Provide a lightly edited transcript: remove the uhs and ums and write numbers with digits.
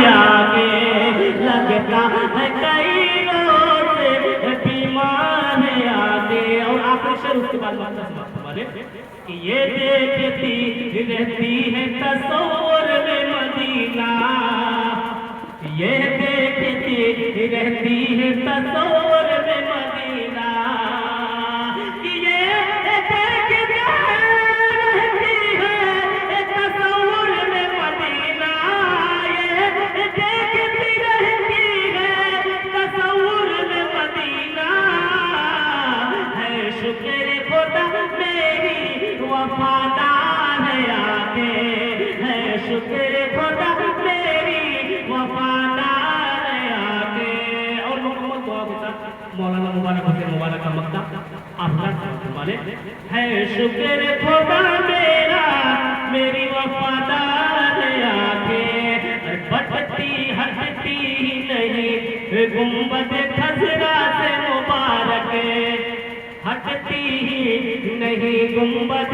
आगे लगता है कई रोज बीमार आगे। और आखिरी शेर उसके बाद कि ये देखती रहती है तस्वीर में मदीना, ये देखती रहती है तस्वीर में मदीना, कि ये देखती रहती है तस्वीर में मदीना, ये देखती रहती है तस्वीर में मदीना। है शुक्र खुदा मेरी वफादार आके, है शुक्र खुदा मेरी वफादार आके। और मुकम्मल दुआ के साथ मौलाना मुबारक हुसैन मुबारक का मक्ता आप वाले है शुक्र खुदा मेरा मेरी वफादार आके। बटती हटती नहीं गुंबद खजरा से मुबारक, हटती ही नहीं गुंबद